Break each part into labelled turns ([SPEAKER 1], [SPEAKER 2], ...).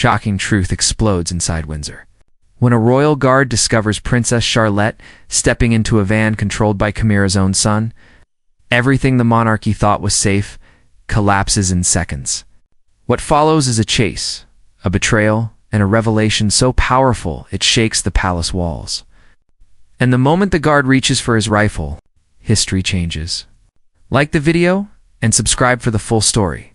[SPEAKER 1] shocking truth explodes inside Windsor. When a royal guard discovers Princess Charlette stepping into a van controlled by Camira's own son, everything the monarchy thought was safe collapses in seconds. What follows is a chase, a betrayal, and a revelation so powerful it shakes the palace walls. And the moment the guard reaches for his rifle, history changes. Like the video and subscribe for the full story.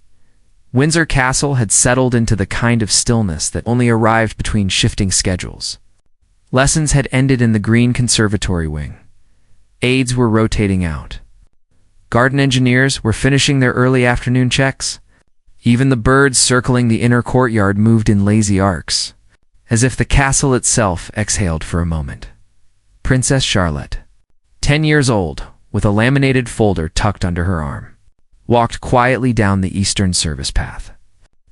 [SPEAKER 1] Windsor Castle had settled into the kind of stillness that only arrived between shifting schedules. Lessons had ended in the green conservatory wing. Aides were rotating out. Garden engineers were finishing their early afternoon checks. Even the birds circling the inner courtyard moved in lazy arcs, as if the castle itself exhaled for a moment. Princess Charlette, 10 years old, with a laminated folder tucked under her arm, walked quietly down the eastern service path.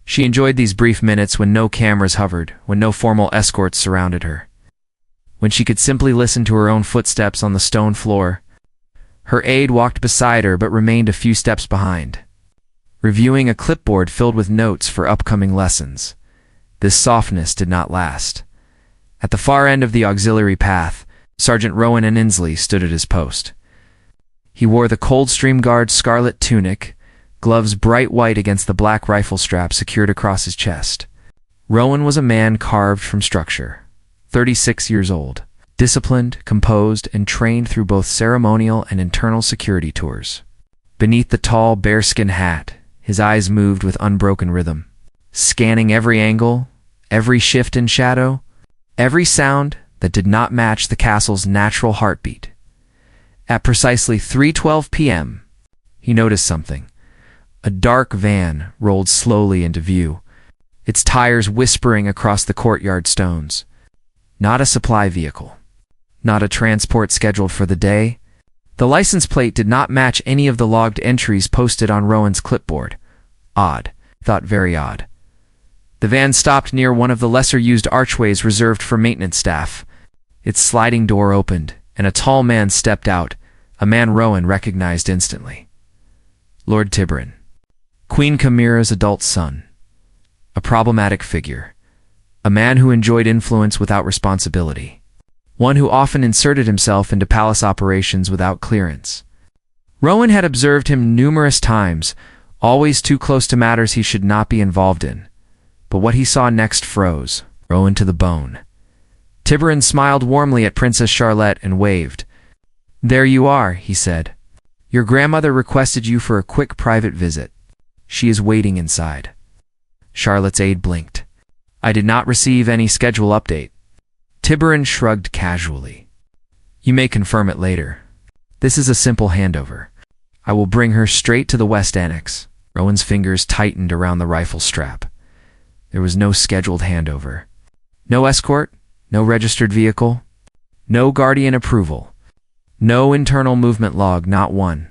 [SPEAKER 1] She enjoyed these brief minutes when no cameras hovered, when no formal escorts surrounded her, when she could simply listen to her own footsteps on the stone floor. Her aide walked beside her but remained a few steps behind, reviewing a clipboard filled with notes for upcoming lessons. This softness did not last. At the far end of the auxiliary path, Sergeant Rowan Aninsley stood at his post. He wore the Coldstream Guard's scarlet tunic, gloves bright white against the black rifle strap secured across his chest. Rowan was a man carved from structure, 36 years old, disciplined, composed, and trained through both ceremonial and internal security tours. Beneath the tall, bearskin hat, his eyes moved with unbroken rhythm, scanning every angle, every shift in shadow, every sound that did not match the castle's natural heartbeat. At precisely 3:12 p.m., he noticed something. A dark van rolled slowly into view, its tires whispering across the courtyard stones. Not a supply vehicle, not a transport scheduled for the day. The license plate did not match any of the logged entries posted on Rowan's clipboard. Odd, thought, very odd. The van stopped near one of the lesser-used archways reserved for maintenance staff. Its sliding door opened, and a tall man stepped out, a man Rowan recognized instantly. Lord Tiburon, Queen Camira's adult son. A problematic figure. A man who enjoyed influence without responsibility. One who often inserted himself into palace operations without clearance. Rowan had observed him numerous times, always too close to matters he should not be involved in. But what he saw next froze Rowan to the bone. Tiburon smiled warmly at Princess Charlette and waved. "There you are," he said. "Your grandmother requested you for a quick private visit. She is waiting inside." Charlotte's aide blinked. "I did not receive any schedule update." Tiburon shrugged casually. "You may confirm it later. This is a simple handover. I will bring her straight to the West Annex." Rowan's fingers tightened around the rifle strap. There was no scheduled handover. No escort, no registered vehicle, no guardian approval, no internal movement log, not one.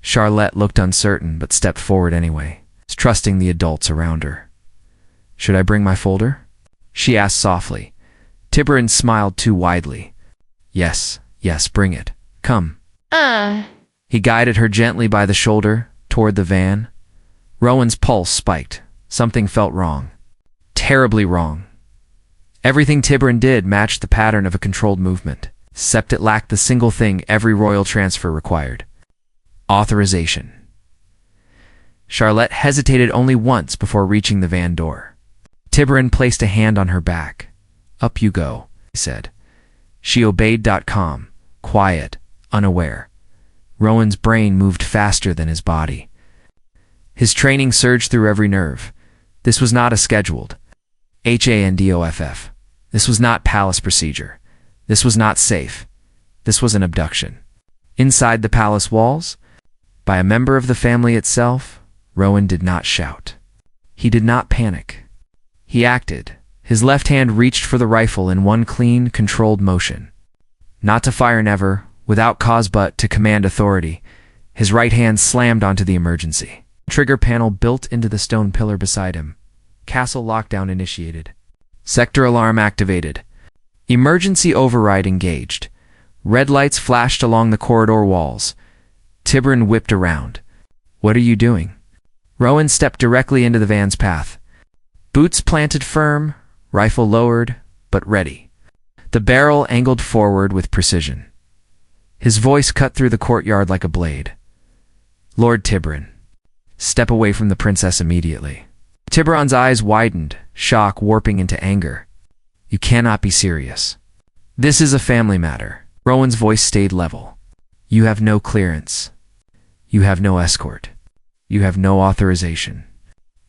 [SPEAKER 1] Charlette looked uncertain but stepped forward anyway, trusting the adults around her. "Should I bring my folder?" she asked softly. Tiburon smiled too widely. Yes, bring it. Come." He guided her gently by the shoulder, toward the van. Rowan's pulse spiked. Something felt wrong. Terribly wrong. Everything Tiburon did matched the pattern of a controlled movement, except it lacked the single thing every royal transfer required: authorization. Charlette hesitated only once before reaching the van door. Tiburon placed a hand on her back. "Up you go," he said. She obeyed. Calm, quiet, unaware. Rowan's brain moved faster than his body. His training surged through every nerve. This was not a scheduled handoff. This was not palace procedure. This was not safe. This was an abduction. Inside the palace walls, by a member of the family itself, Rowan did not shout. He did not panic. He acted. His left hand reached for the rifle in one clean, controlled motion. Not to fire never, without cause, but to command authority. His right hand slammed onto the emergency trigger panel built into the stone pillar beside him. Castle lockdown initiated. Sector alarm activated. Emergency override engaged. Red lights flashed along the corridor walls. Tiburon whipped around. "What are you doing?" Rowan stepped directly into the van's path. Boots planted firm, rifle lowered, but ready. The barrel angled forward with precision. His voice cut through the courtyard like a blade. "Lord Tiburon, step away from the princess immediately." Tiburon's eyes widened, shock warping into anger. "You cannot be serious. This is a family matter." Rowan's voice stayed level. "You have no clearance. You have no escort. You have no authorization.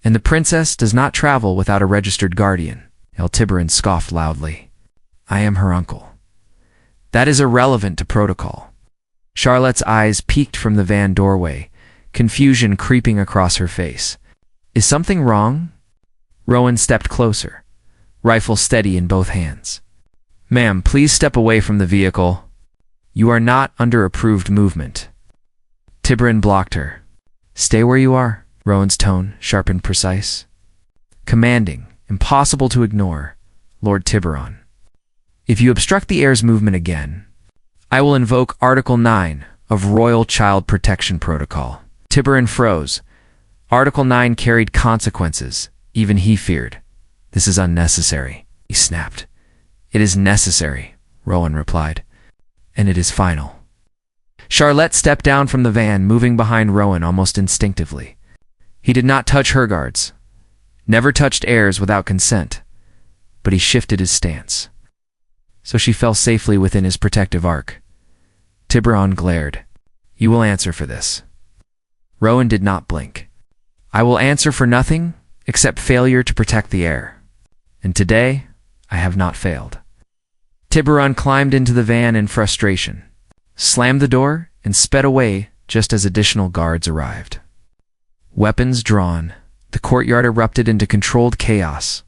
[SPEAKER 1] And the princess does not travel without a registered guardian." El Tiburon scoffed loudly. "I am her uncle. That is irrelevant to protocol." Charlotte's eyes peeked from the van doorway, confusion creeping across her face. "Is something wrong?" Rowan stepped closer, rifle steady in both hands. "Ma'am, please step away from the vehicle. You are not under approved movement." Tiburon blocked her. "Stay where you are." Rowan's tone, sharp and precise. Commanding, impossible to ignore. "Lord Tiburon, if you obstruct the heir's movement again, I will invoke Article 9 of Royal Child Protection Protocol." Tiburon froze. Article 9 carried consequences, even he feared. "This is unnecessary," he snapped. "It is necessary," Rowan replied. "And it is final." Charlette stepped down from the van, moving behind Rowan almost instinctively. He did not touch her guards, never touched heirs without consent, but he shifted his stance. So she fell safely within his protective arc. Tiburon glared. "You will answer for this." Rowan did not blink. "I will answer for nothing except failure to protect the heir. And today, I have not failed." Tiburon climbed into the van in frustration, slammed the door, and sped away just as additional guards arrived. Weapons drawn, the courtyard erupted into controlled chaos.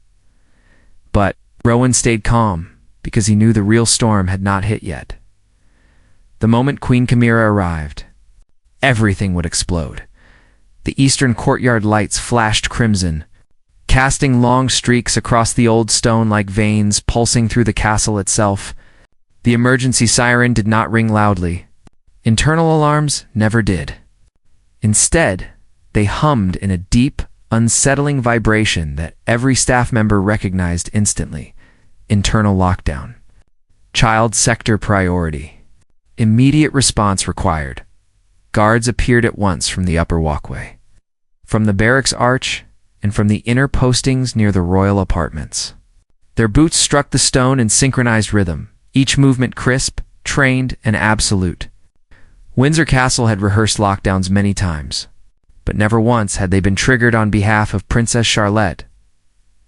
[SPEAKER 1] But Rowan stayed calm, because he knew the real storm had not hit yet. The moment Queen Camira arrived, everything would explode. The eastern courtyard lights flashed crimson, casting long streaks across the old stone like veins pulsing through the castle itself. The emergency siren did not ring loudly. Internal alarms never did. Instead, they hummed in a deep, unsettling vibration that every staff member recognized instantly. Internal lockdown. Child sector priority. Immediate response required. Guards appeared at once from the upper walkway, from the barracks arch, and from the inner postings near the royal apartments. Their boots struck the stone in synchronized rhythm, each movement crisp, trained, and absolute. Windsor Castle had rehearsed lockdowns many times, but never once had they been triggered on behalf of Princess Charlette.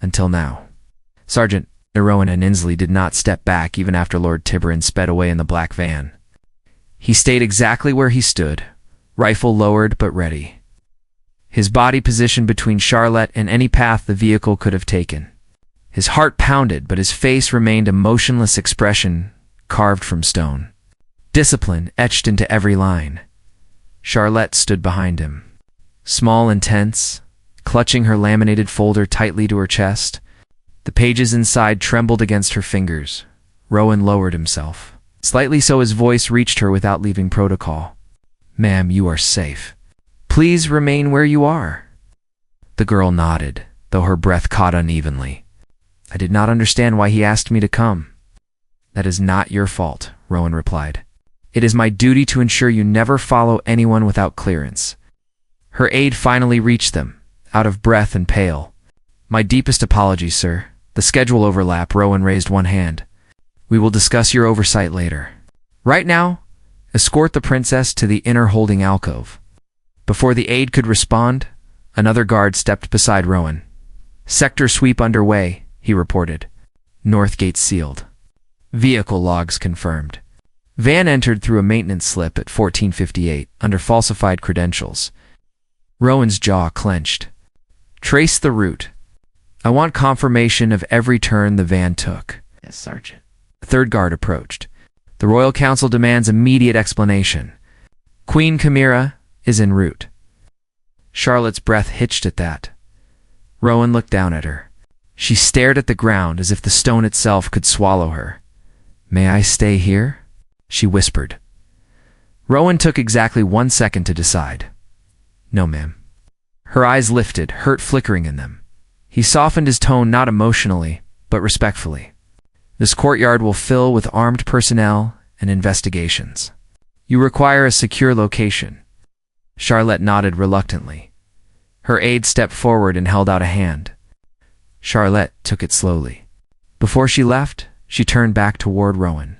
[SPEAKER 1] Until now. Sergeant Rowan Aninsley did not step back even after Lord Tiburon sped away in the black van. He stayed exactly where he stood, rifle lowered but ready. His body positioned between Charlette and any path the vehicle could have taken. His heart pounded, but his face remained a motionless expression carved from stone. Discipline etched into every line. Charlette stood behind him, small and tense, clutching her laminated folder tightly to her chest. The pages inside trembled against her fingers. Rowan lowered himself, slightly so his voice reached her without leaving protocol. "Ma'am, you are safe. Please remain where you are." The girl nodded, though her breath caught unevenly. "I did not understand why he asked me to come." "That is not your fault," Rowan replied. "It is my duty to ensure you never follow anyone without clearance." Her aide finally reached them, out of breath and pale. "My deepest apologies, sir. The schedule overlap." Rowan raised one hand. "We will discuss your oversight later. Right now, escort the princess to the inner holding alcove." Before the aide could respond, another guard stepped beside Rowan. "Sector sweep underway," he reported. "North gate sealed. Vehicle logs confirmed." Van entered through a maintenance slip at 1458 under falsified credentials. Rowan's jaw clenched. "Trace the route. I want confirmation of every turn the van took." "Yes, Sergeant." The third guard approached. "The Royal Council demands immediate explanation. Queen Camira is en route." Charlotte's breath hitched at that. Rowan looked down at her. She stared at the ground as if the stone itself could swallow her. "May I stay here?" she whispered. Rowan took exactly 1 second to decide. "No, ma'am." Her eyes lifted, hurt flickering in them. He softened his tone not emotionally, but respectfully. This courtyard will fill with armed personnel and investigations. You require a secure location. Charlette nodded reluctantly. Her aide stepped forward and held out a hand. Charlette took it slowly. Before she left, she turned back toward Rowan.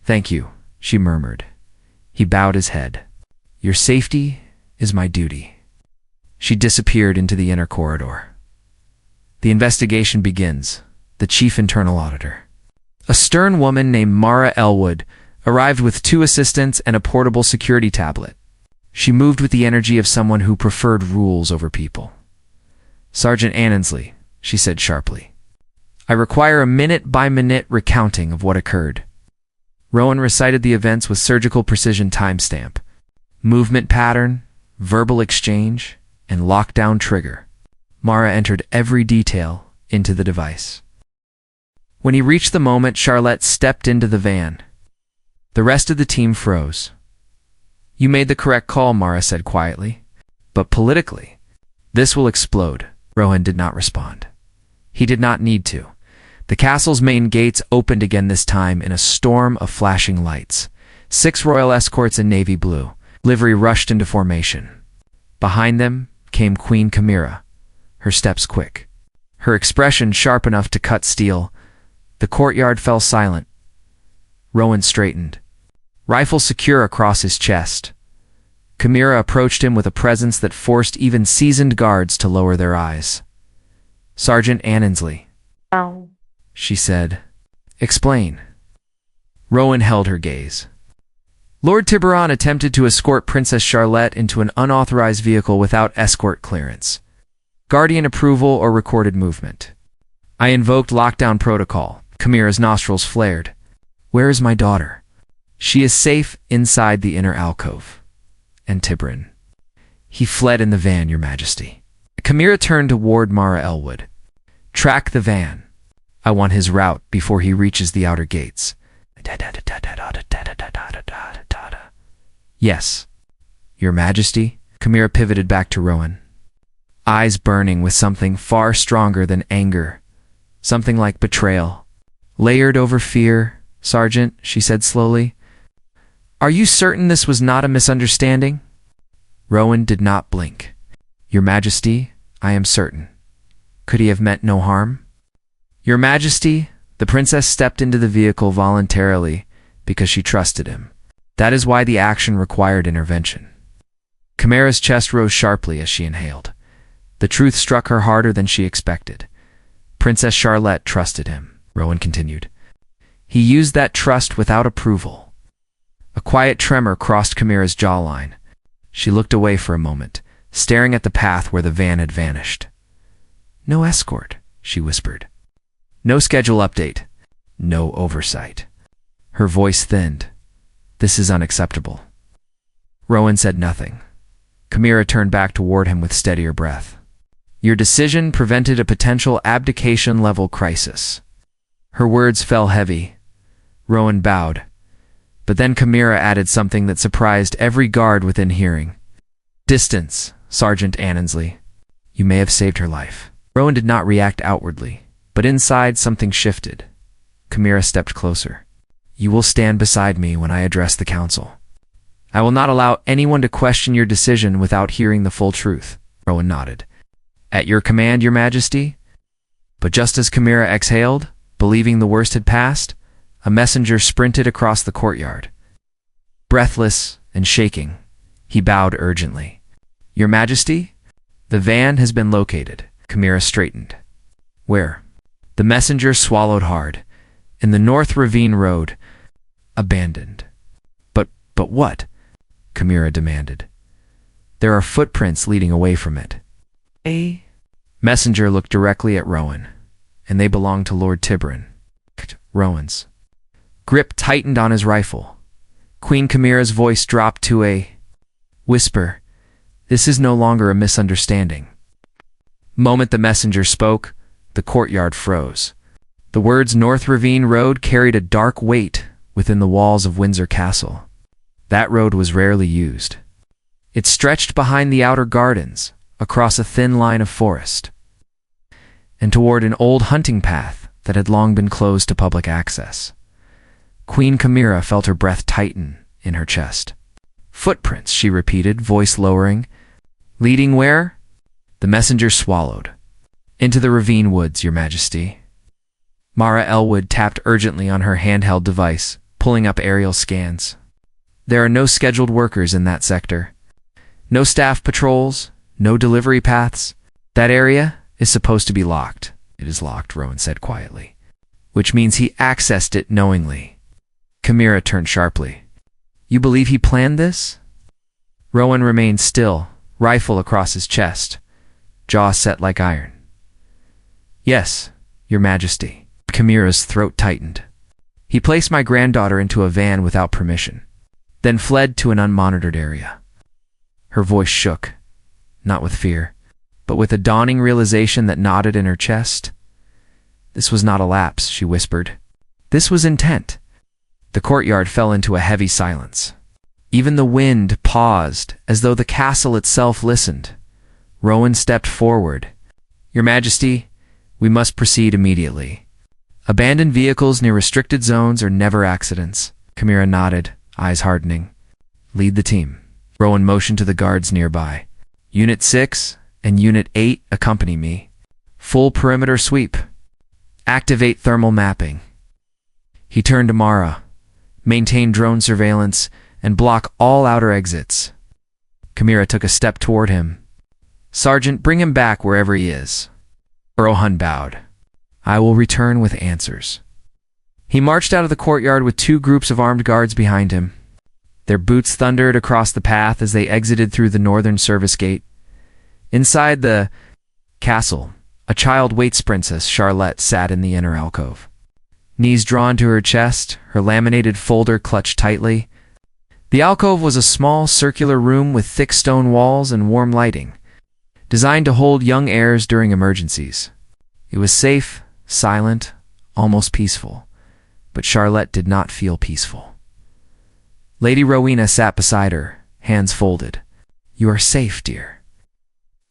[SPEAKER 1] "Thank you," she murmured. He bowed his head. "Your safety is my duty." She disappeared into the inner corridor. The investigation begins. The chief internal auditor. A stern woman named Mara Elwood arrived with 2 assistants and a portable security tablet. She moved with the energy of someone who preferred rules over people. "Sergeant Aninsley," she said sharply, "I require a minute-by-minute recounting of what occurred." Rowan recited the events with surgical precision timestamp, movement pattern, verbal exchange, and lockdown trigger. Mara entered every detail into the device. When he reached the moment, Charlette stepped into the van. The rest of the team froze. "You made the correct call," Mara said quietly. "But politically, this will explode." Rowan did not respond. He did not need to. The castle's main gates opened again, this time in a storm of flashing lights. 6 royal escorts in navy blue livery rushed into formation. Behind them came Queen Camira, her steps quick, her expression sharp enough to cut steel. The courtyard fell silent. Rowan straightened, rifle secure across his chest. Camira approached him with a presence that forced even seasoned guards to lower their eyes. "Sergeant Aninsley," she said. "Explain." Rowan held her gaze. Lord Tiburon attempted to escort Princess Charlette into an unauthorized vehicle without escort clearance, guardian approval, or recorded movement. I invoked lockdown protocol. Camira's nostrils flared. "Where is my daughter?" "She is safe inside the inner alcove." "And Tiburon?" "He fled in the van, Your Majesty." Camira turned toward Mara Elwood. "Track the van. I want his route before he reaches the outer gates." "Yes, Your Majesty." Camira pivoted back to Rowan, eyes burning with something far stronger than anger, something like betrayal. "Layered over fear, Sergeant," she said slowly. "Are you certain this was not a misunderstanding?" Rowan did not blink. "Your Majesty, I am certain." "Could he have meant no harm?" "Your Majesty," the princess stepped into the vehicle voluntarily because she trusted him. That is why the action required intervention. Camira's chest rose sharply as she inhaled. The truth struck her harder than she expected. Princess Charlette trusted him, Rowan continued. He used that trust without approval. A quiet tremor crossed Camira's jawline. She looked away for a moment, staring at the path where the van had vanished. "No escort," she whispered. "No schedule update. No oversight." Her voice thinned. "This is unacceptable." Rowan said nothing. Camira turned back toward him with steadier breath. "Your decision prevented a potential abdication-level crisis." Her words fell heavy. Rowan bowed. But then Camira added something that surprised every guard within hearing. "Distance, Sergeant Aninsley. You may have saved her life." Rowan did not react outwardly, but inside something shifted. Camira stepped closer. "You will stand beside me when I address the council. I will not allow anyone to question your decision without hearing the full truth." Rowan nodded. "At your command, Your Majesty." But just as Camira exhaled, believing the worst had passed, a messenger sprinted across the courtyard. Breathless and shaking, he bowed urgently. "Your Majesty, the van has been located." Camira straightened. "Where?" The messenger swallowed hard. "In the North Ravine Road. Abandoned." But what?" Camira demanded. "There are footprints leading away from it." A messenger looked directly at Rowan, and they belonged to Lord Tiburon. Rowan's grip tightened on his rifle. Queen Camira's voice dropped to a whisper. "This is no longer a misunderstanding." Moment the messenger spoke, the courtyard froze. The words North Ravine Road carried a dark weight within the walls of Windsor Castle. That road was rarely used. It stretched behind the outer gardens, across a thin line of forest. and toward an old hunting path that had long been closed to public access. Queen Camira felt her breath tighten in her chest. "Footprints," she repeated, voice lowering. "Leading where?" The messenger swallowed. "Into the ravine woods, Your Majesty." Mara Elwood tapped urgently on her handheld device, pulling up aerial scans. "There are no scheduled workers in that sector. No staff patrols, no delivery paths. That area is supposed to be locked." "It is locked," Rowan said quietly. "Which means he accessed it knowingly." Camira turned sharply. "You believe he planned this?" Rowan remained still, rifle across his chest, jaw set like iron. "Yes, Your Majesty." Camira's throat tightened. "He placed my granddaughter into a van without permission, then fled to an unmonitored area." Her voice shook, not with fear, but with a dawning realization that knotted in her chest. "This was not a lapse," she whispered. "This was intent." The courtyard fell into a heavy silence. Even the wind paused, as though the castle itself listened. Rowan stepped forward. "Your Majesty, we must proceed immediately. Abandoned vehicles near restricted zones are never accidents." Camira nodded, eyes hardening. "Lead the team." Rowan motioned to the guards nearby. "Unit 6 and Unit 8 accompany me. Full perimeter sweep. Activate thermal mapping." He turned to Mara. "Maintain drone surveillance and block all outer exits." Camira took a step toward him. "Sergeant, bring him back wherever he is." Rohan bowed. "I will return with answers." He marched out of the courtyard with 2 groups of armed guards behind him. Their boots thundered across the path as they exited through the northern service gate. Inside the castle, a child waits princess, Charlette, sat in the inner alcove. Knees drawn to her chest, her laminated folder clutched tightly. The alcove was a small, circular room with thick stone walls and warm lighting, designed to hold young heirs during emergencies. It was safe, silent, almost peaceful, but Charlette did not feel peaceful. Lady Rowena sat beside her, hands folded. "You are safe, dear."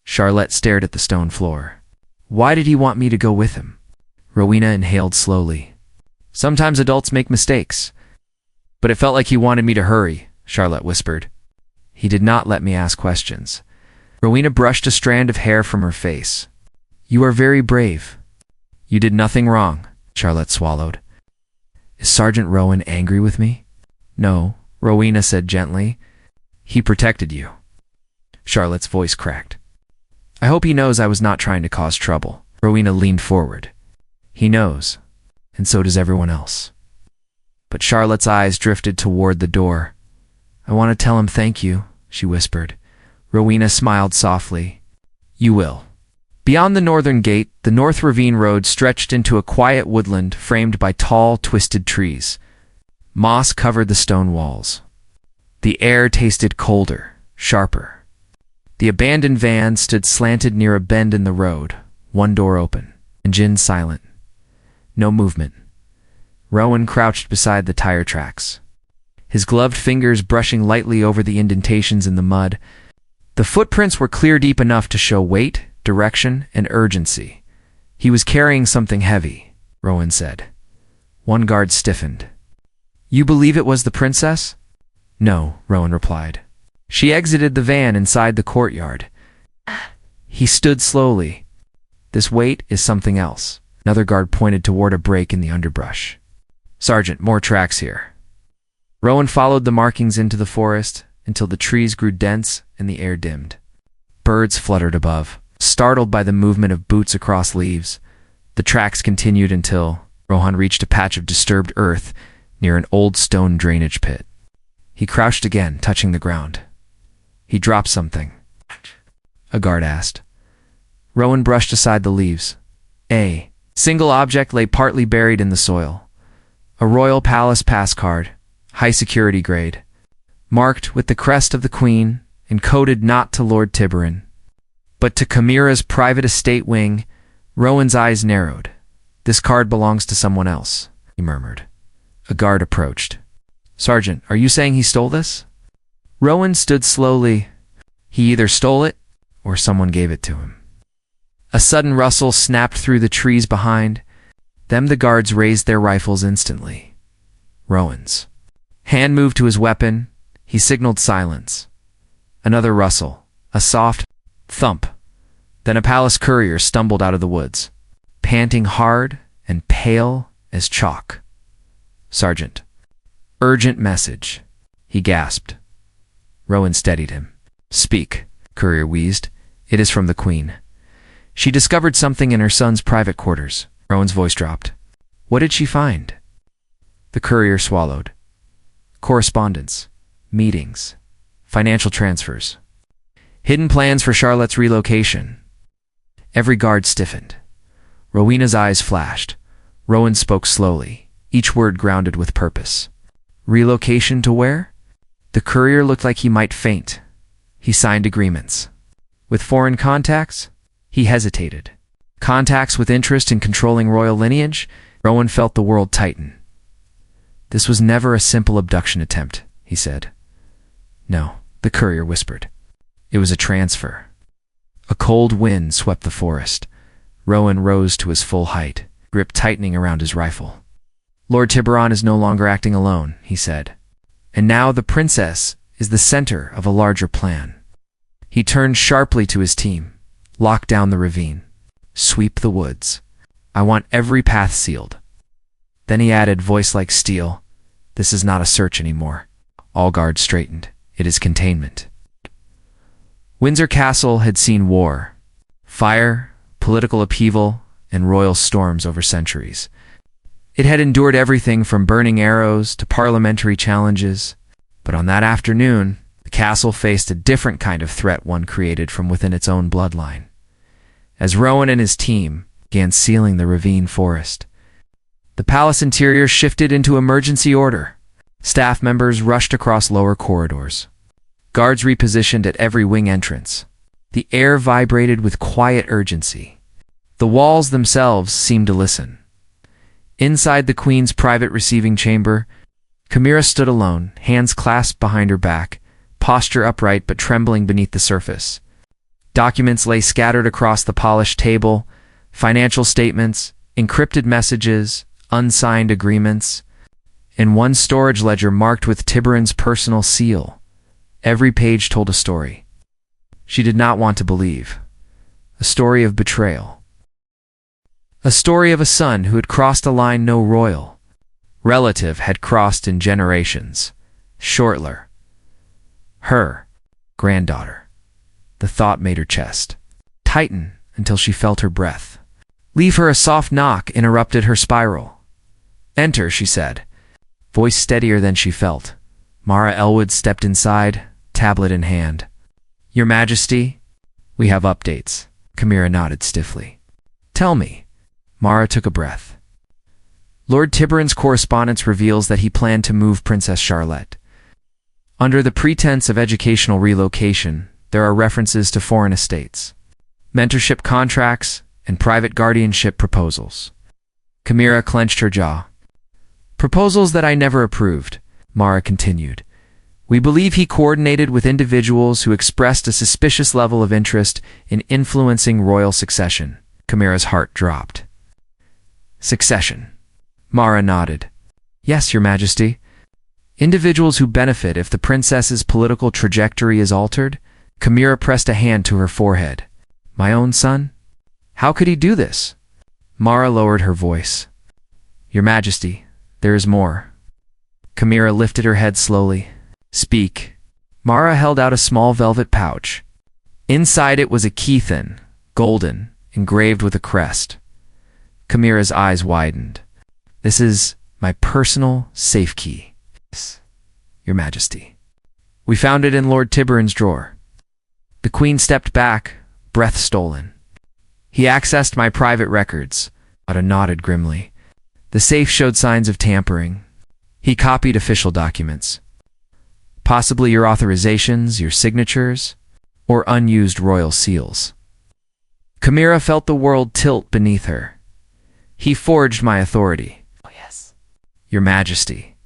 [SPEAKER 1] Charlette stared at the stone floor. "Why did he want me to go with him?" Rowena inhaled slowly. "Sometimes adults make mistakes. But it felt like he wanted me to hurry," Charlette whispered. "He did not let me ask questions." Rowena brushed a strand of hair from her face. "You are very brave." "You did nothing wrong," Charlette swallowed. "Is Sergeant Rowan angry with me?" "No," Rowena said gently. "He protected you." Charlotte's voice cracked. "I hope he knows I was not trying to cause trouble." Rowena leaned forward. "He knows, and so does everyone else." But Charlotte's eyes drifted toward the door. "I want to tell him thank you," she whispered. Rowena smiled softly. "You will." Beyond the northern gate, the North Ravine Road stretched into a quiet woodland framed by tall, twisted trees. Moss covered the stone walls. The air tasted colder, sharper. The abandoned van stood slanted near a bend in the road, one door open, engine silent. No movement. Rowan crouched beside the tire tracks, his gloved fingers brushing lightly over the indentations in the mud. The footprints were clear deep enough to show weight, direction, and urgency. "He was carrying something heavy," Rowan said. One guard stiffened. "You believe it was the princess?" "No," Rowan replied. "She exited the van inside the courtyard." He stood slowly. "This weight is something else." Another guard pointed toward a break in the underbrush. "Sergeant, more tracks here." Rowan followed the markings into the forest until the trees grew dense and the air dimmed. Birds fluttered above, startled by the movement of boots across leaves. The tracks continued until Rohan reached a patch of disturbed earth near an old stone drainage pit. He crouched again, touching the ground. "He dropped something," a guard asked. Rowan brushed aside the leaves. A single object lay partly buried in the soil. A royal palace pass card, high security grade, marked with the crest of the Queen and coded not to Lord Tiberin, but to Camira's private estate wing. Rowan's eyes narrowed. "This card belongs to someone else," he murmured. A guard approached. "Sergeant, are you saying he stole this?" Rowan stood slowly. "He either stole it or someone gave it to him." A sudden rustle snapped through the trees behind them. The guards raised their rifles instantly. Rowan's hand moved to his weapon. He signaled silence. Another rustle, a soft thump. Then a palace courier stumbled out of the woods, panting hard and pale as chalk. "Sergeant, urgent message," he gasped. Rowan steadied him. "Speak," courier wheezed. "It is from the Queen. She discovered something in her son's private quarters." Rowan's voice dropped. "What did she find?" The courier swallowed. "Correspondence, meetings, financial transfers, hidden plans for Charlotte's relocation." Every guard stiffened. Rowena's eyes flashed. Rowan spoke slowly, each word grounded with purpose. "Relocation to where?" The courier looked like he might faint. He signed agreements. "With foreign contacts?" He hesitated. "Contacts with interest in controlling royal lineage?" Rowan felt the world tighten. "This was never a simple abduction attempt," he said. "No," the courier whispered. "It was a transfer." A cold wind swept the forest. Rowan rose to his full height, grip tightening around his rifle. "Lord Tiburon is no longer acting alone," he said. "And now the princess is the center of a larger plan." He turned sharply to his team. "Lock down the ravine. Sweep the woods. I want every path sealed." Then he added, voice like steel, "This is not a search anymore." All guards straightened. "It is containment." Windsor Castle had seen war, fire, political upheaval, and royal storms over centuries. It had endured everything from burning arrows to parliamentary challenges. But on that afternoon, the castle faced a different kind of threat, one created from within its own bloodline. As Rowan and his team began sealing the ravine forest, the palace interior shifted into emergency order. Staff members rushed across lower corridors. Guards repositioned at every wing entrance. The air vibrated with quiet urgency. The walls themselves seemed to listen. Inside the Queen's private receiving chamber, Camira stood alone, hands clasped behind her back, posture upright but trembling beneath the surface. Documents lay scattered across the polished table, financial statements, encrypted messages, unsigned agreements, and one storage ledger marked with Tiburon's personal seal. Every page told a story she did not want to believe. A story of betrayal. A story of a son who had crossed a line no royal relative had crossed in generations. Charlette, her granddaughter. The thought made her chest tighten until she felt her breath leave her. A soft knock interrupted her spiral. "Enter," she said, voice steadier than she felt. Mara Elwood stepped inside, tablet in hand. "Your Majesty, we have updates." Camira nodded stiffly. "Tell me." Mara took a breath. "Lord Tiburon's correspondence reveals that he planned to move Princess Charlette. Under the pretense of educational relocation, there are references to foreign estates, mentorship contracts, and private guardianship proposals." Camira clenched her jaw. "Proposals that I never approved," Mara continued. "We believe he coordinated with individuals who expressed a suspicious level of interest in influencing royal succession." Camira's heart dropped. "Succession." Mara nodded. "Yes, Your Majesty. Individuals who benefit if the princess's political trajectory is altered." Camira pressed a hand to her forehead. "My own son? How could he do this?" Mara lowered her voice. "Your Majesty, there is more." Camira lifted her head slowly. "Speak." Mara held out a small velvet pouch. Inside it was a keythin, golden, engraved with a crest. Camira's eyes widened. "This is my personal safe key." "Yes, Your Majesty." "We found it in Lord Tiburon's drawer." The Queen stepped back, breath stolen. "He accessed my private records." Otta nodded grimly. "The safe showed signs of tampering. He copied official documents. Possibly your authorizations, your signatures, or unused royal seals." Camira felt the world tilt beneath her. "He forged my authority." "Oh, yes, Your Majesty."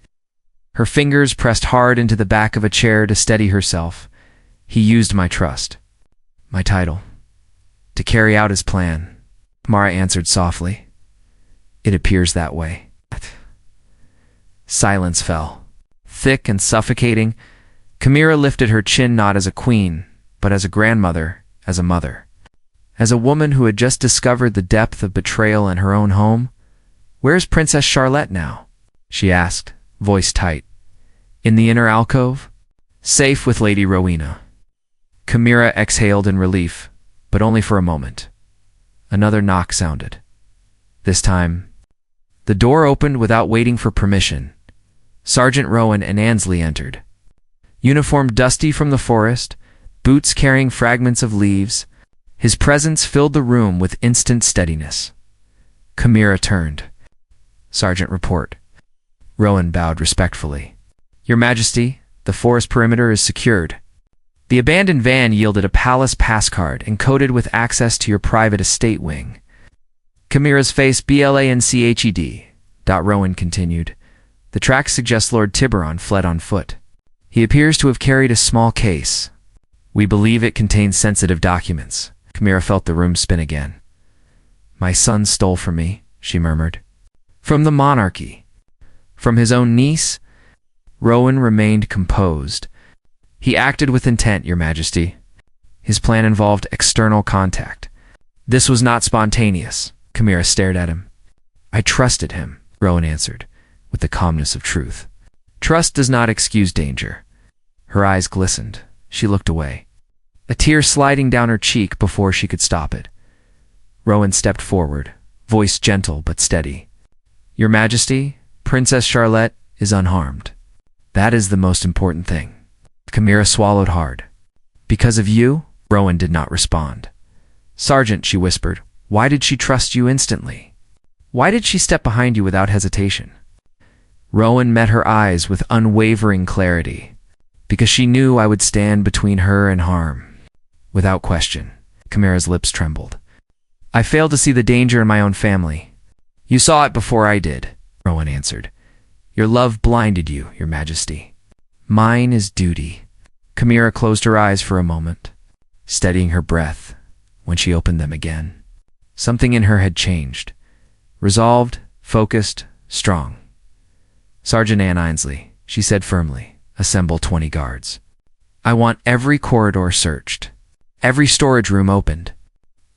[SPEAKER 1] Her fingers pressed hard into the back of a chair to steady herself. "He used my trust, my title, To carry out his plan, Mara answered softly. It appears that way. Silence fell. Thick and suffocating, Camira lifted her chin not as a queen, but as a grandmother, as a mother. As a woman who had just discovered the depth of betrayal in her own home. "Where's Princess Charlette now?" she asked, voice tight. "In the inner alcove?" "Safe with Lady Rowena." Camira exhaled in relief, but only for a moment. Another knock sounded. This time, the door opened without waiting for permission. Sergeant Rowan Aninsley entered. Uniform dusty from the forest, boots carrying fragments of leaves, his presence filled the room with instant steadiness. Camira turned. "Sergeant, report." Rowan bowed respectfully. "Your Majesty, the forest perimeter is secured." The abandoned van yielded a palace pass card encoded with access to your private estate wing. Camira's face blanched. Rowan continued. "The tracks suggest Lord Tiburon fled on foot. He appears to have carried a small case. We believe it contains sensitive documents." Camira felt the room spin again. "My son stole from me," she murmured. "From the monarchy. From his own niece?" Rowan remained composed. "He acted with intent, Your Majesty. His plan involved external contact. This was not spontaneous." Camira stared at him. "I trusted him," Rowan answered, with the calmness of truth. "Trust does not excuse danger." Her eyes glistened. She looked away, a tear sliding down her cheek before she could stop it. Rowan stepped forward, voice gentle but steady. "Your Majesty, Princess Charlette is unharmed. That is the most important thing." Camira swallowed hard. "Because of you?" Rowan did not respond. "Sergeant," she whispered, "why did she trust you instantly? Why did she step behind you without hesitation?" Rowan met her eyes with unwavering clarity. "Because she knew I would stand between her and harm." Without question. Camira's lips trembled. "I failed to see the danger in my own family." "You saw it before I did," Rowan answered. "Your love blinded you, Your Majesty. Mine is duty." Camira closed her eyes for a moment, steadying her breath. When she opened them again, something in her had changed. Resolved, focused, strong. "Sergeant Aninsley," she said firmly, "assemble 20 guards. I want every corridor searched, every storage room opened,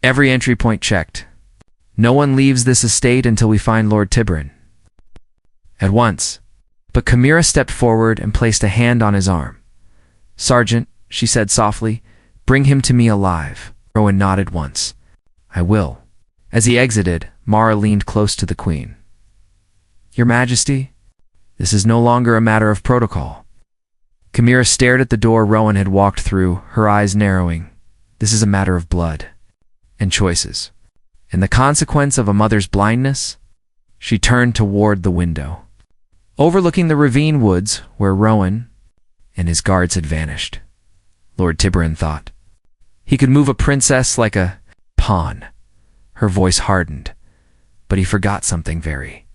[SPEAKER 1] every entry point checked. No one leaves this estate until we find Lord Tiburon." "At once." But Camira stepped forward and placed a hand on his arm. "Sergeant," she said softly, "bring him to me alive." Rowan nodded once. "I will." As he exited, Mara leaned close to the Queen. "Your Majesty, this is no longer a matter of protocol." Camira stared at the door Rowan had walked through, her eyes narrowing. "This is a matter of blood and choices, and the consequence of a mother's blindness." She turned toward the window, overlooking the ravine woods where Rowan and his guards had vanished. Lord Tiburon thought. He could move a princess like a pawn. Her voice hardened, but he forgot something very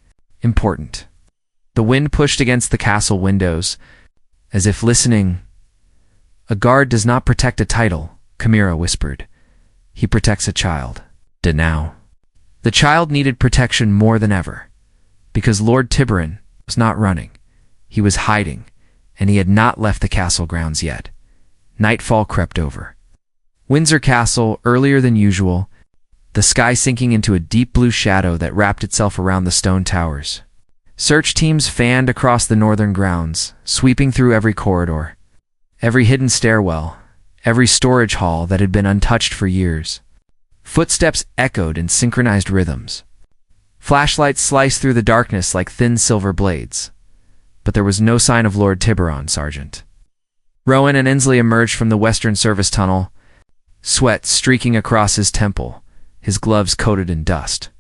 [SPEAKER 1] important. The wind pushed against the castle windows, as if listening. "A guard does not protect a title," Camira whispered. "He protects a child." Now. The child needed protection more than ever, because Lord Tiburon was not running. He was hiding, and he had not left the castle grounds yet. Nightfall crept over. Windsor Castle, earlier than usual, the sky sinking into a deep blue shadow that wrapped itself around the stone towers. Search teams fanned across the northern grounds, sweeping through every corridor, every hidden stairwell, every storage hall that had been untouched for years. Footsteps echoed in synchronized rhythms. Flashlights sliced through the darkness like thin silver blades. But there was no sign of Lord Tiburon, Sergeant. Rowan Aninsley emerged from the Western Service tunnel, sweat streaking across his temple, his gloves coated in dust.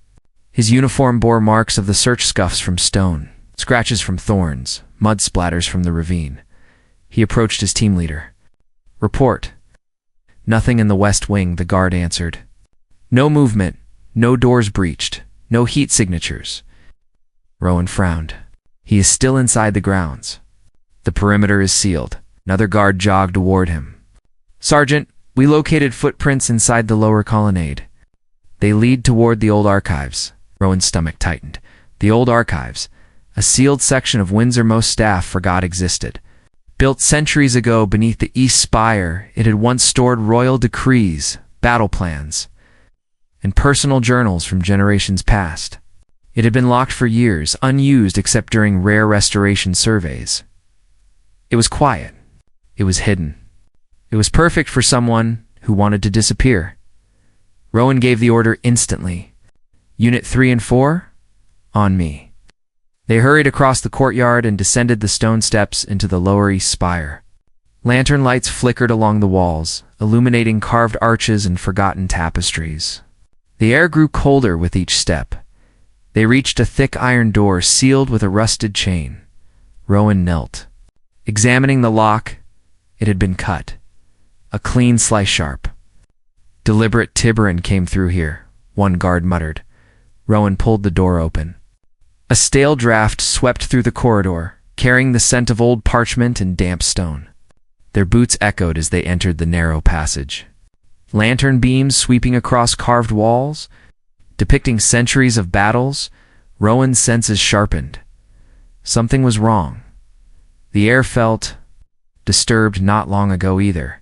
[SPEAKER 1] His uniform bore marks of the search scuffs from stone, scratches from thorns, mud splatters from the ravine. He approached his team leader. "Report." "Nothing in the west wing," the guard answered. "No movement, no doors breached, no heat signatures." Rowan frowned. "He is still inside the grounds. The perimeter is sealed." Another guard jogged toward him. "Sergeant, We located footprints inside the lower colonnade. They lead toward the old archives. Rowan's stomach tightened. The old archives, a sealed section of Windsor most staff forgot existed. Built centuries ago beneath the east spire, it had once stored royal decrees, battle plans, and personal journals from generations past. It had been locked for years, unused except during rare restoration surveys. It was quiet. It was hidden. It was perfect for someone who wanted to disappear. Rowan gave the order instantly. Unit 3 and 4? On me. They hurried across the courtyard and descended the stone steps into the lower east spire. Lantern lights flickered along the walls, illuminating carved arches and forgotten tapestries. The air grew colder with each step. They reached a thick iron door sealed with a rusted chain. Rowan knelt. Examining the lock, it had been cut. A clean slice sharp. Deliberate Tiburon came through here, one guard muttered. Rowan pulled the door open. A stale draft swept through the corridor, carrying the scent of old parchment and damp stone. Their boots echoed as they entered the narrow passage. Lantern beams sweeping across carved walls, depicting centuries of battles. Rowan's senses sharpened. Something was wrong. The air felt disturbed not long ago either.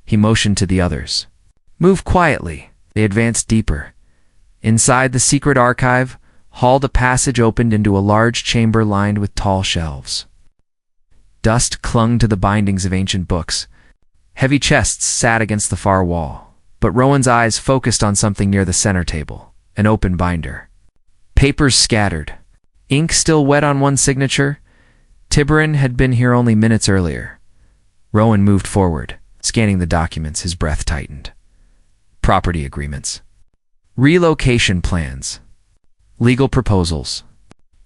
[SPEAKER 1] He motioned to the others. Move quietly. They advanced deeper. Inside the secret archive hall, the passage opened into a large chamber lined with tall shelves. Dust clung to the bindings of ancient books. Heavy chests sat against the far wall, but Rowan's eyes focused on something near the center table, an open binder. Papers scattered. Ink still wet on one signature. Tiburon had been here only minutes earlier. Rowan moved forward, scanning the documents. His breath tightened. Property agreements. Relocation plans. Legal proposals.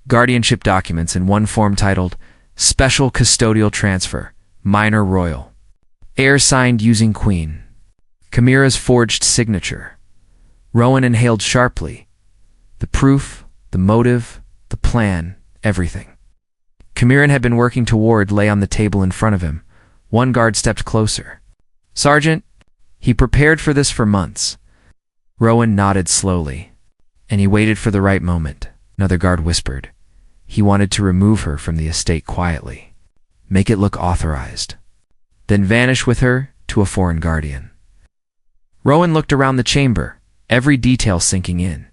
[SPEAKER 1] Guardianship documents in one form titled Special Custodial Transfer, Minor Royal. Heir signed using Queen. Camira's forged signature. Rowan inhaled sharply. The proof, the motive, the plan, everything. Camira had been working toward lay on the table in front of him. One guard stepped closer. Sergeant, he prepared for this for months. Rowan nodded slowly, and he waited for the right moment. Another guard whispered. He wanted to remove her from the estate quietly. Make it look authorized. Then vanish with her to a foreign guardian. Rowan looked around the chamber, every detail sinking in.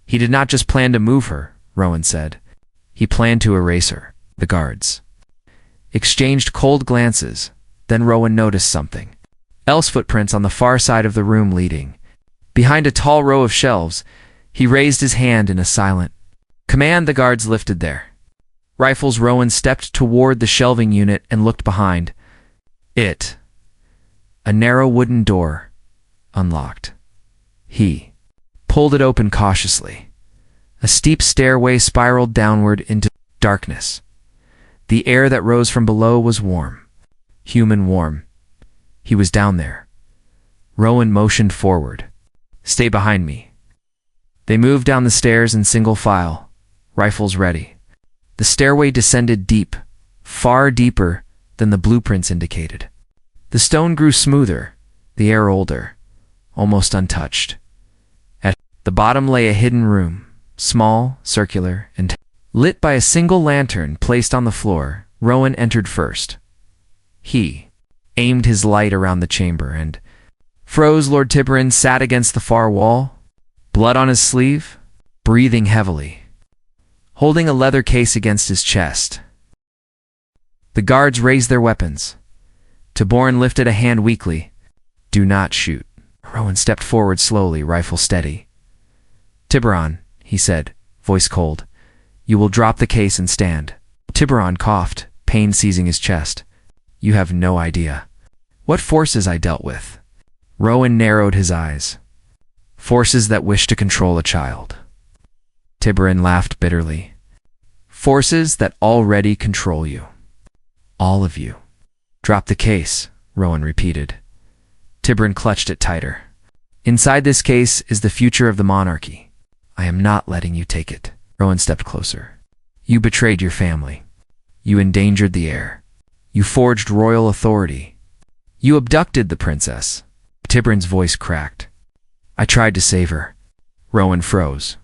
[SPEAKER 1] He did not just plan to move her, Rowan said. He planned to erase her. The guards exchanged cold glances. Then Rowan noticed something. Else footprints on the far side of the room leading. Behind a tall row of shelves, he raised his hand in a silent command. The guards lifted their rifles. Rowan stepped toward the shelving unit and looked behind it. A narrow wooden door, unlocked. He pulled it open cautiously. A steep stairway spiraled downward into darkness. The air that rose from below was warm. Human warm. He was down there. Rowan motioned forward. Stay behind me. They moved down the stairs in single file, rifles ready. The stairway descended deep, far deeper than the blueprints indicated. The stone grew smoother, the air older, almost untouched. At the bottom lay a hidden room, small, circular, and lit by a single lantern placed on the floor. Rowan entered first. He aimed his light around the chamber and froze. Lord Tiburon sat against the far wall, blood on his sleeve, breathing heavily, holding a leather case against his chest. The guards raised their weapons. Tiburon lifted a hand weakly. Do not shoot. Rowan stepped forward slowly, rifle steady. Tiburon, he said, voice cold. You will drop the case and stand. Tiburon coughed, pain seizing his chest. You have no idea what forces I dealt with. Rowan narrowed his eyes. Forces that wish to control a child. Tiburon laughed bitterly. Forces that already control you. All of you. Drop the case, Rowan repeated. Tiburon clutched it tighter. Inside this case is the future of the monarchy. I am not letting you take it. Rowan stepped closer. You betrayed your family. You endangered the heir. You forged royal authority. You abducted the princess. Tiburon's voice cracked. I tried to save her. Rowan froze.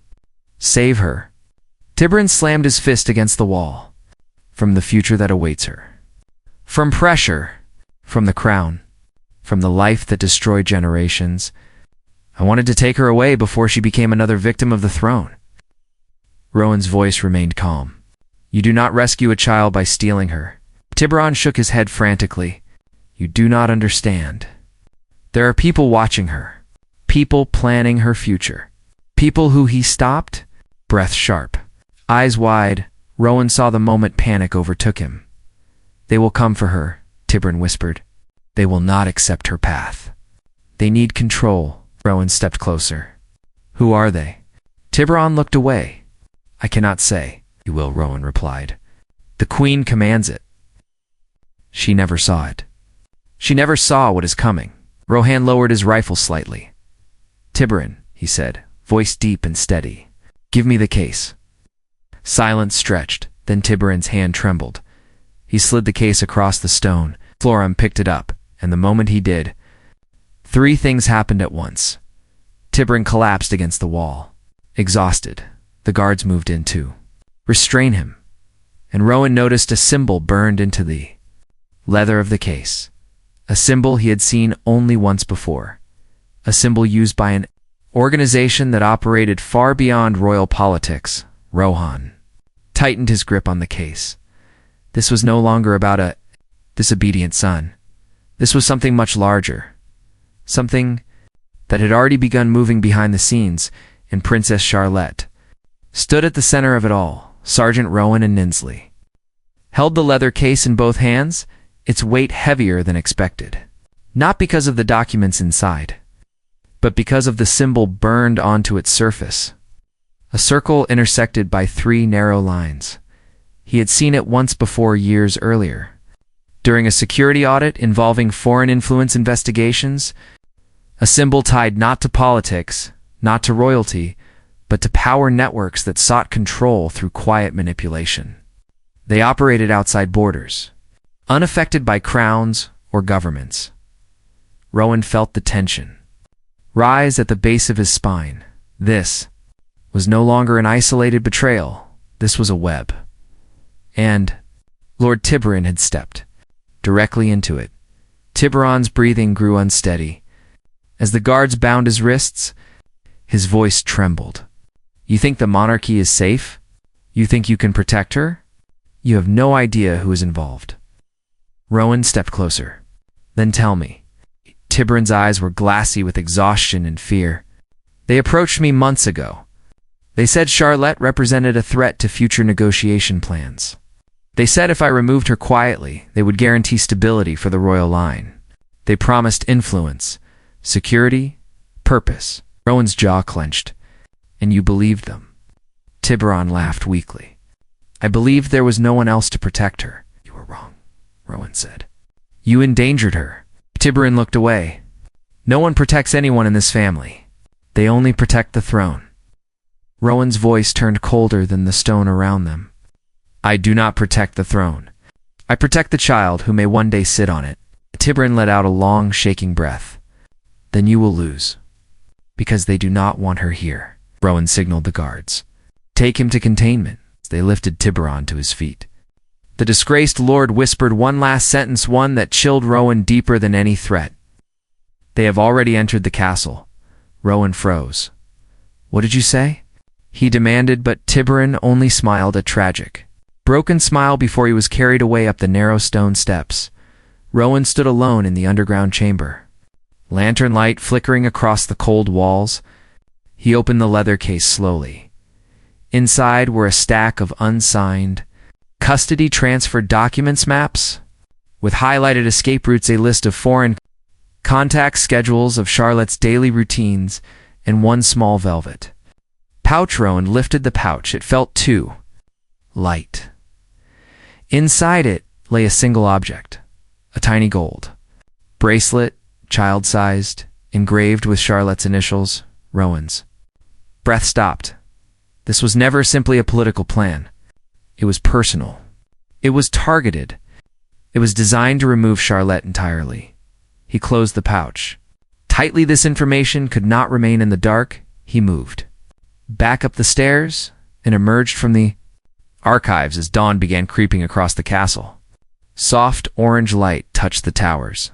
[SPEAKER 1] Save her? Tiburon slammed his fist against the wall. From the future that awaits her. From pressure. From the crown. From the life that destroyed generations. I wanted to take her away before she became another victim of the throne. Rowan's voice remained calm. You do not rescue a child by stealing her. Tiburon shook his head frantically. You do not understand. There are people watching her. People planning her future. People who he stopped, breath sharp. Eyes wide, Rowan saw the moment panic overtook him. They will come for her, Tiburon whispered. They will not accept her path. They need control. Rowan stepped closer. Who are they? Tiburon looked away. I cannot say. You will, Rowan replied. The Queen commands it. She never saw it. She never saw what is coming. Rohan lowered his rifle slightly. Tiburon, he said, voice deep and steady. Give me the case. Silence stretched, then Tiburon's hand trembled. He slid the case across the stone. Floram picked it up, and the moment he did, 3 things happened at once. Tiburon collapsed against the wall. Exhausted, the guards moved in too. Restrain him. And Rowan noticed a symbol burned into the leather of the case. A symbol he had seen only once before. A symbol used by an organization that operated far beyond royal politics. Rohan tightened his grip on the case. This was no longer about a disobedient son. This was something much larger. Something that had already begun moving behind the scenes, and Princess Charlette stood at the center of it all. Sergeant Rowan Aninsley held the leather case in both hands, its weight heavier than expected. Not because of the documents inside, but because of the symbol burned onto its surface. A circle intersected by 3 narrow lines. He had seen it once before years earlier. During a security audit involving foreign influence investigations, a symbol tied not to politics, not to royalty, but to power networks that sought control through quiet manipulation. They operated outside borders, unaffected by crowns or governments. Rowan felt the tension rise at the base of his spine. This was no longer an isolated betrayal. This was a web. And Lord Tiburon had stepped directly into it. Tiburon's breathing grew unsteady. As the guards bound his wrists, his voice trembled. You think the monarchy is safe? You think you can protect her? You have no idea who is involved. Rowan stepped closer. Then tell me. Tiburon's eyes were glassy with exhaustion and fear. They approached me months ago. They said Charlette represented a threat to future negotiation plans. They said if I removed her quietly, they would guarantee stability for the royal line. They promised influence, security, purpose. Rowan's jaw clenched. And you believed them. Tiburon laughed weakly. I believed there was no one else to protect her. You were wrong, Rowan said. You endangered her. Tiburon looked away. No one protects anyone in this family. They only protect the throne. Rowan's voice turned colder than the stone around them. I do not protect the throne. I protect the child who may one day sit on it. Tiburon let out a long, shaking breath. Then you will lose. Because they do not want her here. Rowan signaled the guards. Take him to containment. They lifted Tiburon to his feet. The disgraced lord whispered one last sentence, one that chilled Rowan deeper than any threat. They have already entered the castle. Rowan froze. What did you say? He demanded, but Tiburon only smiled a tragic, broken smile before he was carried away up the narrow stone steps. Rowan stood alone in the underground chamber. Lantern light flickering across the cold walls. He opened the leather case slowly. Inside were a stack of unsigned, custody-transferred documents maps, with highlighted escape routes, a list of foreign contact schedules of Charlotte's daily routines, and one small velvet pouch. Rowan lifted the pouch. It felt too light. Inside it lay a single object, a tiny gold bracelet, child-sized, engraved with Charlotte's initials, Rowan's. Breath stopped. This was never simply a political plan. It was personal. It was targeted. It was designed to remove Charlette entirely. He closed the pouch. Tightly, this information could not remain in the dark. He moved back up the stairs and emerged from the archives as dawn began creeping across the castle. Soft orange light touched the towers.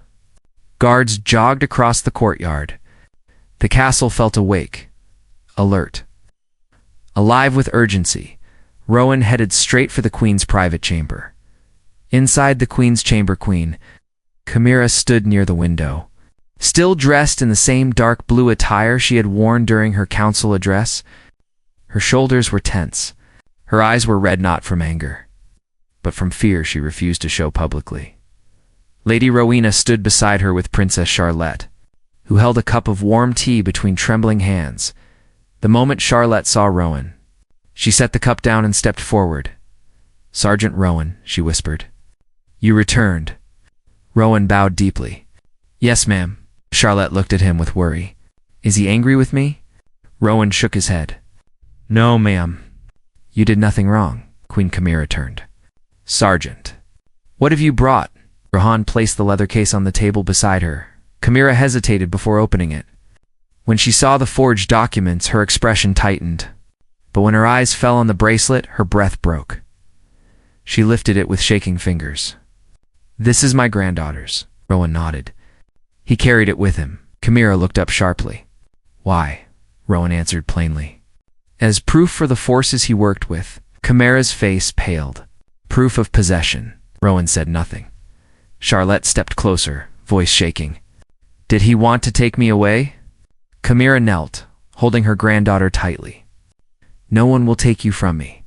[SPEAKER 1] Guards jogged across the courtyard. The castle felt awake, alert, alive with urgency. Rowan headed straight for the Queen's private chamber. Inside the Queen's chamber, Queen Camira stood near the window. Still dressed in the same dark blue attire she had worn during her council address, her shoulders were tense. Her eyes were red not from anger, but from fear she refused to show publicly. Lady Rowena stood beside her with Princess Charlette, who held a cup of warm tea between trembling hands. The moment Charlette saw Rowan, she set the cup down and stepped forward. "Sergeant Rowan," she whispered. "You returned." Rowan bowed deeply. "Yes, ma'am." Charlette looked at him with worry. "Is he angry with me?" Rowan shook his head. "No, ma'am." "You did nothing wrong," Queen Camira turned. "Sergeant, what have you brought?" Rohan placed the leather case on the table beside her. Camira hesitated before opening it. When she saw the forged documents, her expression tightened. But when her eyes fell on the bracelet, her breath broke. She lifted it with shaking fingers. "This is my granddaughter's." Rowan nodded. "He carried it with him." Camira looked up sharply. "Why?" Rowan answered plainly. "As proof for the forces he worked with." Camira's face paled. "Proof of possession." Rowan said nothing. Charlette stepped closer, voice shaking. "Did he want to take me away?" Camira knelt, holding her granddaughter tightly. "No one will take you from me.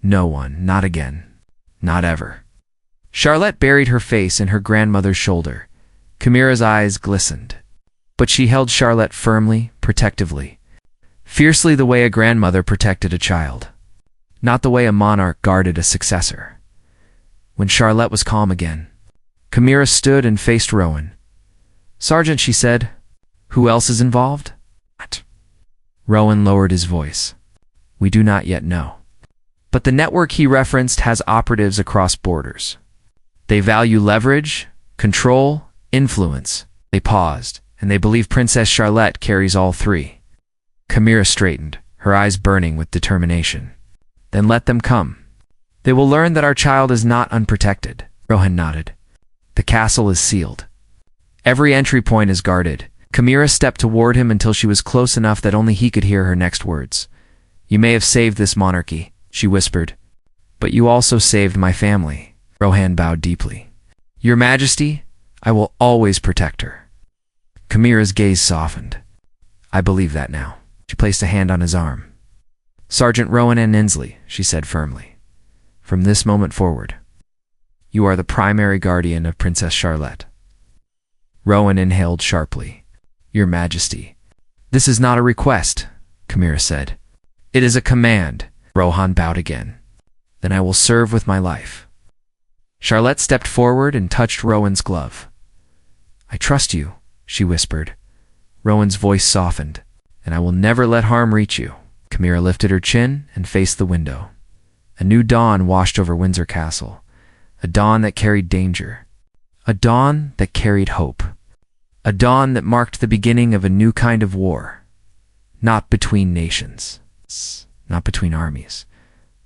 [SPEAKER 1] No one, not again. Not ever." Charlette buried her face in her grandmother's shoulder. Camira's eyes glistened. But she held Charlette firmly, protectively. Fiercely, the way a grandmother protected a child. Not the way a monarch guarded a successor. When Charlette was calm again, Camira stood and faced Rowan. "Sergeant," she said, "who else is involved?" Rowan lowered his voice. "We do not yet know. But the network he referenced has operatives across borders. They value leverage, control, influence." They paused, and they believe Princess Charlette carries all three. Camira straightened, her eyes burning with determination. "Then let them come. They will learn that our child is not unprotected." Rohan nodded. "The castle is sealed. Every entry point is guarded." Camira stepped toward him until she was close enough that only he could hear her next words. "You may have saved this monarchy," she whispered, "but you also saved my family." Rohan bowed deeply. "Your Majesty, I will always protect her." Camira's gaze softened. "I believe that now." She placed a hand on his arm. "Sergeant Rowan Aninsley," she said firmly, "from this moment forward, you are the primary guardian of Princess Charlette." Rowan inhaled sharply. "Your Majesty." "This is not a request," Camira said. "It is a command." Rohan bowed again. "Then I will serve with my life." Charlette stepped forward and touched Rowan's glove. "I trust you," she whispered. Rowan's voice softened. "And I will never let harm reach you." Camira lifted her chin and faced the window. A new dawn washed over Windsor Castle. A dawn that carried danger. A dawn that carried hope. A dawn that marked the beginning of a new kind of war. Not between nations, not between armies,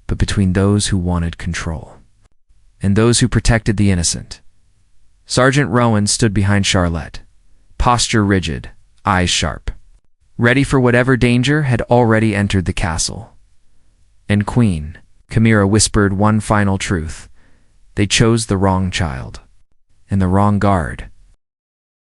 [SPEAKER 1] but between those who wanted control and those who protected the innocent. Sergeant Rowan stood behind Charlette, posture rigid, eyes sharp, ready for whatever danger had already entered the castle. And Queen Camira whispered one final truth. They chose the wrong child and the wrong guard.